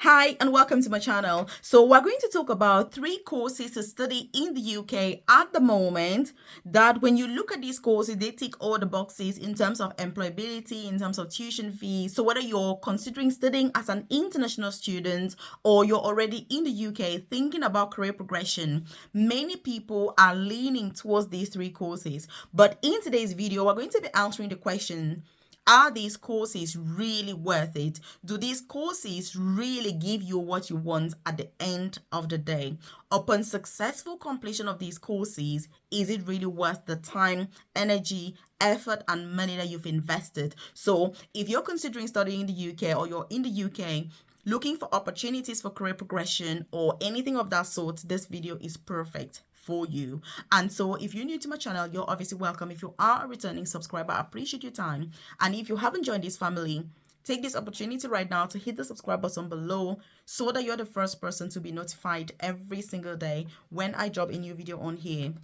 Hi and welcome to my channel. So we're going to talk about 3 courses to study in the UK at the moment that when you look at these courses, they tick all the boxes in terms of employability, in terms of tuition fees. So whether you're considering studying as an international student or you're already in the UK thinking about career progression, many people are leaning towards these 3 courses. But in today's video, we're going to be answering the question, are these courses really worth it? Do these courses really give you what you want at the end of the day? Upon successful completion of these courses, is it really worth the time, energy, effort, and money that you've invested? So, if you're considering studying in the UK or you're in the UK, looking for opportunities for career progression or anything of that sort, this video is perfect for you. And so if you're new to my channel, you're obviously welcome. If you are a returning subscriber, I appreciate your time. And if you haven't joined this family, take this opportunity right now to hit the subscribe button below so that you're the first person to be notified every single day when I drop a new video on here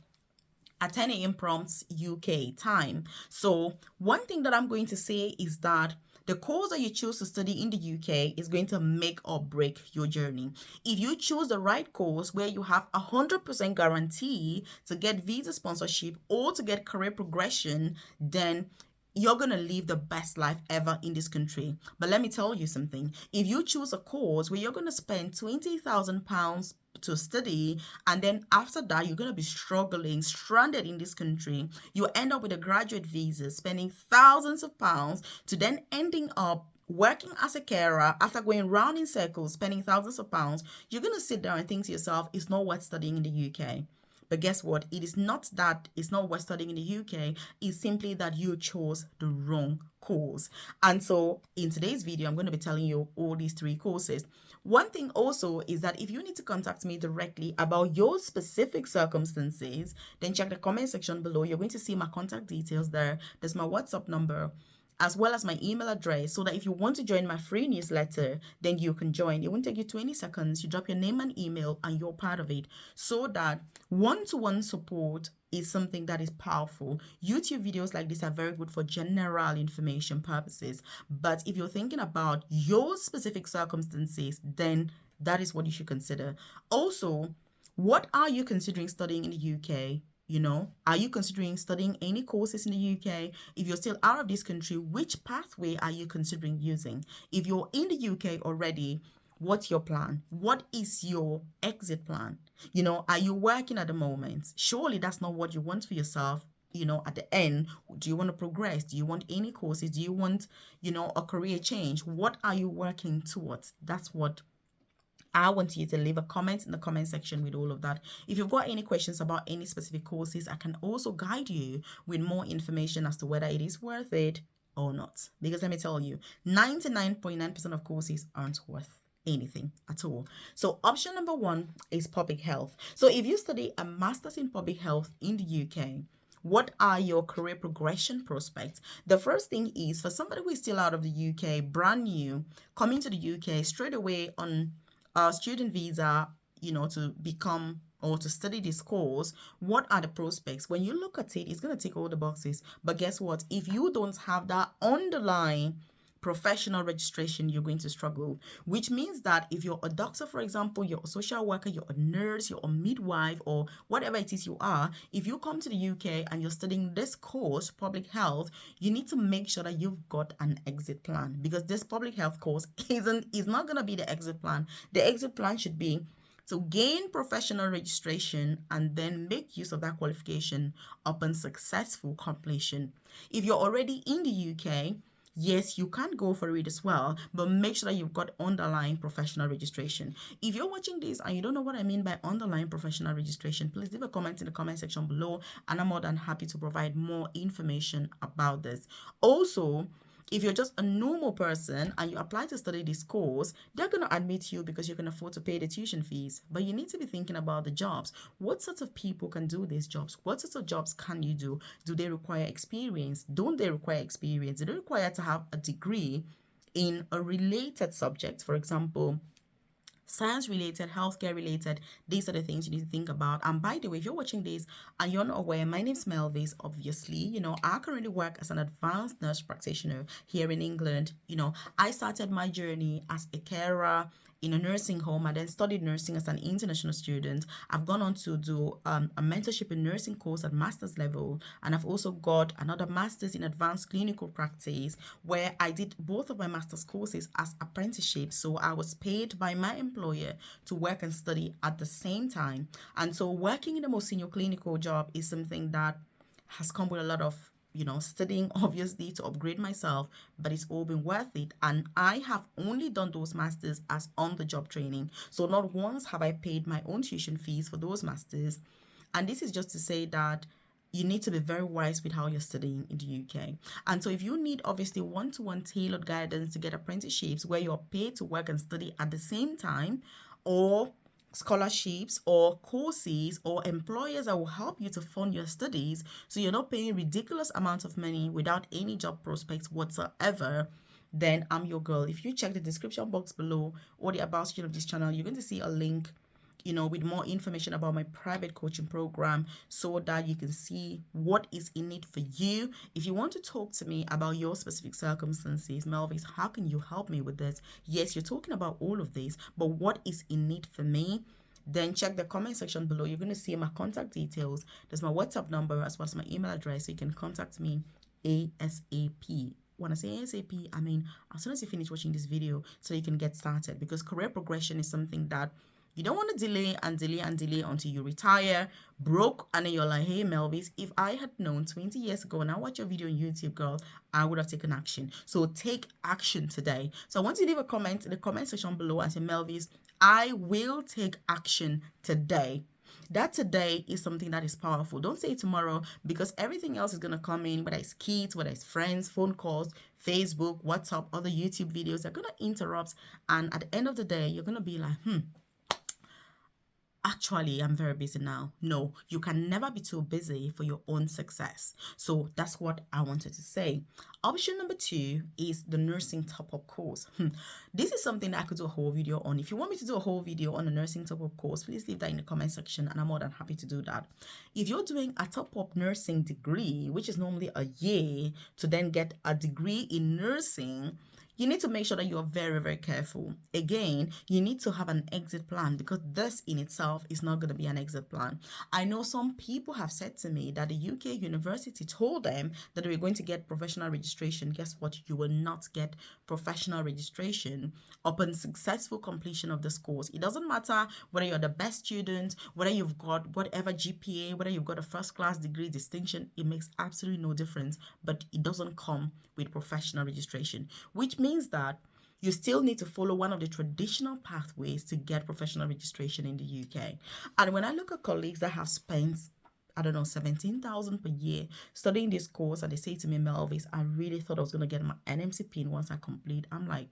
at 10 a.m. prompts UK time. So one thing that I'm going to say is that the course that you choose to study in the UK is going to make or break your journey. If you choose the right course where you have 100% guarantee to get visa sponsorship or to get career progression, then you're going to live the best life ever in this country. But let me tell you something. If you choose a course where you're going to spend £20,000 to study, and then after that you're going to be struggling, stranded in this country, you end up with a graduate visa, spending thousands of pounds, to then ending up working as a carer after going round in circles, spending thousands of pounds. You're going to sit there and think to yourself, it's not worth studying in the UK. But guess what? It is not that it's not worth studying in the UK. It's simply that you chose the wrong course. And so in today's video, I'm going to be telling you all these 3 courses. One thing also is that if you need to contact me directly about your specific circumstances, then check the comment section below. You're going to see my contact details there. There's my WhatsApp number, as well as my email address, so that if you want to join my free newsletter, then you can join. It won't take you 20 seconds. You drop your name and email and you're part of it, so that one-to-one support is something that is powerful. YouTube videos like this are very good for general information purposes, but if you're thinking about your specific circumstances, then that is what you should consider. Also, what are you considering studying in the UK? Are you considering studying any courses in the UK? If you're still out of this country, which pathway are you considering using? If you're in the UK already, what's your plan? What is your exit plan? Are you working at the moment? Surely that's not what you want for yourself. At the end, do you want to progress? Do you want any courses? Do you want, a career change? What are you working towards? That's what I want you to leave a comment in the comment section with all of that. If you've got any questions about any specific courses, I can also guide you with more information as to whether it is worth it or not. Because let me tell you, 99.9% of courses aren't worth anything at all. So option number 1 is public health. So if you study a master's in public health in the UK, what are your career progression prospects? The first thing is, for somebody who is still out of the UK, brand new, coming to the UK straight away on student visa, to become or to study this course, what are the prospects? When you look at it, it's going to tick all the boxes. But guess what? If you don't have that underlying professional registration, you're going to struggle, which means that if you're a doctor, for example, you're a social worker, you're a nurse, you're a midwife, or whatever it is you are, if you come to the UK and you're studying this course, public health, you need to make sure that you've got an exit plan, because this public health course is not going to be the exit plan. The exit plan should be to gain professional registration and then make use of that qualification upon successful completion. If you're already in the UK, yes, you can go for it as well, but make sure that you've got underlying professional registration. If you're watching this and you don't know what I mean by underlying professional registration, please leave a comment in the comment section below, and I'm more than happy to provide more information about this. Also, if you're just a normal person and you apply to study this course, they're going to admit you because you can afford to pay the tuition fees. But you need to be thinking about the jobs. What sorts of people can do these jobs? What sorts of jobs can you do? Do they require experience? Don't they require experience? Do they require to have a degree in a related subject? For example, science related, healthcare related, these are the things you need to think about. And by the way, if you're watching this and you're not aware, my name's Melvis. Obviously, I currently work as an advanced nurse practitioner here in England. I started my journey as a carer, in a nursing home. I then studied nursing as an international student. I've gone on to do a mentorship in nursing course at master's level, and I've also got another master's in advanced clinical practice where I did both of my master's courses as apprenticeships. So I was paid by my employer to work and study at the same time. And so working in the most senior clinical job is something that has come with a lot of studying obviously to upgrade myself, but it's all been worth it. And I have only done those masters as on the job training. So not once have I paid my own tuition fees for those masters. And this is just to say that you need to be very wise with how you're studying in the UK. And so if you need obviously one-to-one tailored guidance to get apprenticeships where you're paid to work and study at the same time, or scholarships or courses or employers that will help you to fund your studies so you're not paying ridiculous amounts of money without any job prospects whatsoever, then I'm your girl. If you check the description box below or the about section of this channel, you're going to see a link with more information about my private coaching program so that you can see what is in it for you. If you want to talk to me about your specific circumstances, Melvis, how can you help me with this? Yes, you're talking about all of this, but what is in it for me? Then check the comment section below. You're going to see my contact details. There's my WhatsApp number as well as my email address, so you can contact me ASAP. When I say ASAP, I mean as soon as you finish watching this video so you can get started, because career progression is something that you don't want to delay and delay and delay until you retire broke, and then you're like, hey Melvis, if I had known 20 years ago and I watched your video on YouTube, girl, I would have taken action. So take action today. So I want you to leave a comment in the comment section below and say, Melvis, I will take action today. That today is something that is powerful. Don't say tomorrow, because everything else is going to come in, whether it's kids, whether it's friends, phone calls, Facebook, WhatsApp, other YouTube videos. They're going to interrupt, and at the end of the day, you're going to be like, actually, I'm very busy now. No, you can never be too busy for your own success. So that's what I wanted to say. Option number 2 is the nursing top-up course. This is something that I could do a whole video on. If you want me to do a whole video on a nursing top-up course, please leave that in the comment section and I'm more than happy to do that. If you're doing a top-up nursing degree, which is normally a year, to then get a degree in nursing, you need to make sure that you are very, very careful. Again, you need to have an exit plan, because this in itself is not going to be an exit plan. I know some people have said to me that the UK university told them that they were going to get professional registration. Guess what? You will not get professional registration upon successful completion of this course. It doesn't matter whether you're the best student, whether you've got whatever GPA, whether you've got a first-class degree distinction. It makes absolutely no difference, but it doesn't come with professional registration, which means that you still need to follow one of the traditional pathways to get professional registration in the UK. And when I look at colleagues that have spent, I don't know, 17,000 per year studying this course, and they say to me, Melvis, I really thought I was going to get my NMC pin once I complete. I'm like,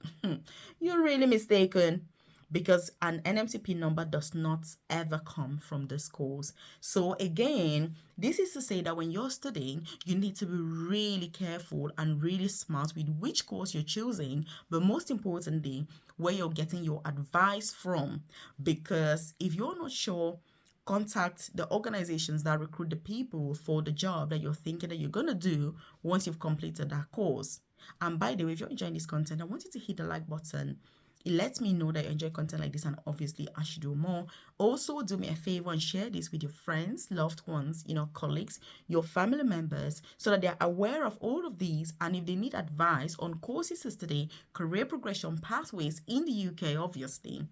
you're really mistaken, because an NMC pin number does not ever come from this course. So again, this is to say that when you're studying, you need to be really careful and really smart with which course you're choosing, but most importantly, where you're getting your advice from. Because if you're not sure, contact the organizations that recruit the people for the job that you're thinking that you're going to do once you've completed that course. And by the way, if you're enjoying this content, I want you to hit the like button. It lets me know that you enjoy content like this, and obviously I should do more. Also, do me a favor and share this with your friends, loved ones, colleagues, your family members, so that they're aware of all of these. And if they need advice on courses to study, career progression pathways in the UK, obviously,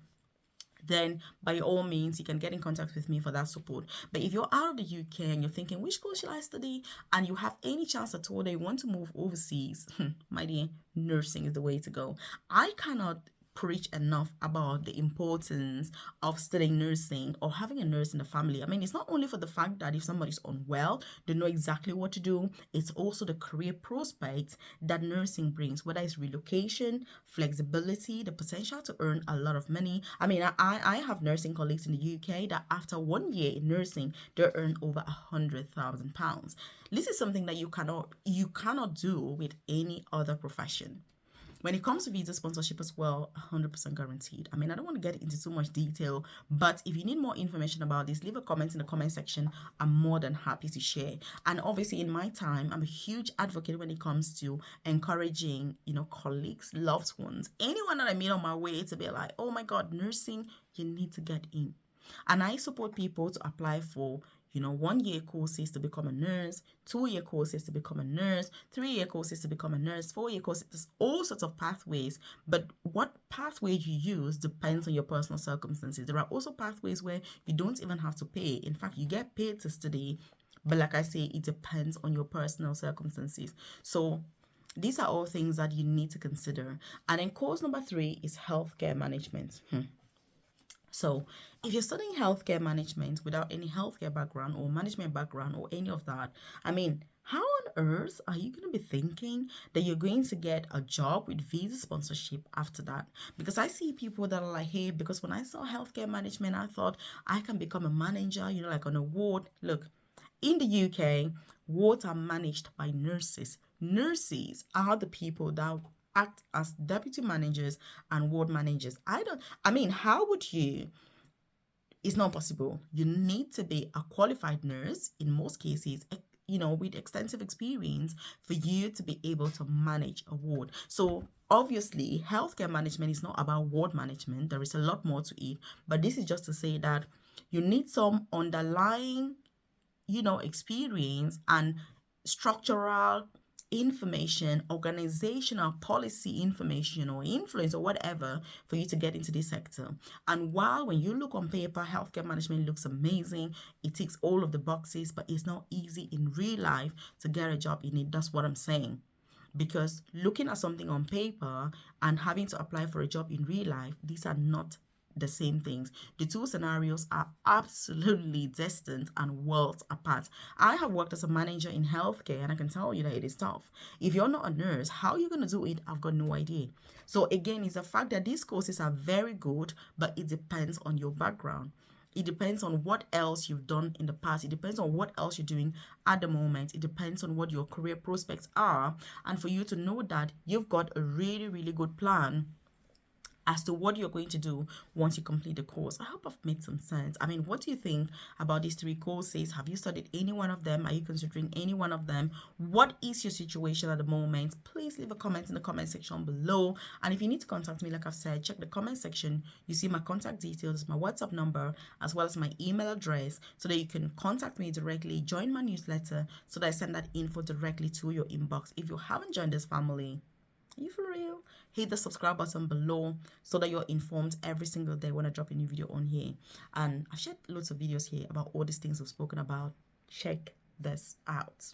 then by all means, you can get in contact with me for that support. But if you're out of the UK and you're thinking, which course should I study? And you have any chance at all that you want to move overseas, my dear, nursing is the way to go. I cannot preach enough about the importance of studying nursing or having a nurse in the family. I mean, it's not only for the fact that if somebody's unwell, they know exactly what to do. It's also the career prospects that nursing brings, whether it's relocation, flexibility, the potential to earn a lot of money. I mean, I have nursing colleagues in the UK that after 1 year in nursing, they earn over £100,000. This is something that you cannot do with any other profession. When it comes to visa sponsorship as well, 100% guaranteed. I mean, I don't want to get into too much detail, but if you need more information about this, leave a comment in the comment section. I'm more than happy to share. And obviously, in my time, I'm a huge advocate when it comes to encouraging, colleagues, loved ones, anyone that I meet on my way to be like, oh my God, nursing, you need to get in. And I support people to apply for 1 year courses to become a nurse, 2 year courses to become a nurse, 3 year courses to become a nurse, 4 year courses. There's all sorts of pathways, but what pathway you use depends on your personal circumstances. There are also pathways where you don't even have to pay. In fact, you get paid to study, but like I say, it depends on your personal circumstances. So these are all things that you need to consider. And then course number 3 is healthcare management. So, if you're studying healthcare management without any healthcare background or management background or any of that, I mean, how on earth are you going to be thinking that you're going to get a job with visa sponsorship after that? Because I see people that are like, hey, because when I saw healthcare management, I thought I can become a manager, like on a ward. Look, in the UK, wards are managed by nurses. Nurses are the people that act as deputy managers and ward managers. How would you? It's not possible. You need to be a qualified nurse in most cases, with extensive experience for you to be able to manage a ward. So obviously, healthcare management is not about ward management. There is a lot more to it. But this is just to say that you need some underlying, experience and structural information, organizational policy information or influence or whatever for you to get into this sector. And while when you look on paper, healthcare management looks amazing, it ticks all of the boxes, but it's not easy in real life to get a job in it. That's what I'm saying. Because looking at something on paper and having to apply for a job in real life, these are not the same things. The two scenarios are absolutely distant and worlds apart. I have worked as a manager in healthcare and I can tell you that it is tough. If you're not a nurse, how are you going to do it? I've got no idea. So again, it's the fact that these courses are very good, but it depends on your background. It depends on what else you've done in the past. It depends on what else you're doing at the moment. It depends on what your career prospects are. And for you to know that you've got a really, really good plan as to what you're going to do once you complete the course. I hope I've made some sense. I mean, what do you think about these 3 courses? Have you studied any one of them? Are you considering any one of them? What is your situation at the moment? Please leave a comment in the comment section below. And if you need to contact me, like I've said, check the comment section. You see my contact details, my WhatsApp number, as well as my email address, so that you can contact me directly, join my newsletter, so that I send that info directly to your inbox. If you haven't joined this family, are you for real? Hit the subscribe button below so that you're informed every single day when I drop a new video on here. And I've shared loads of videos here about all these things we've spoken about. Check this out.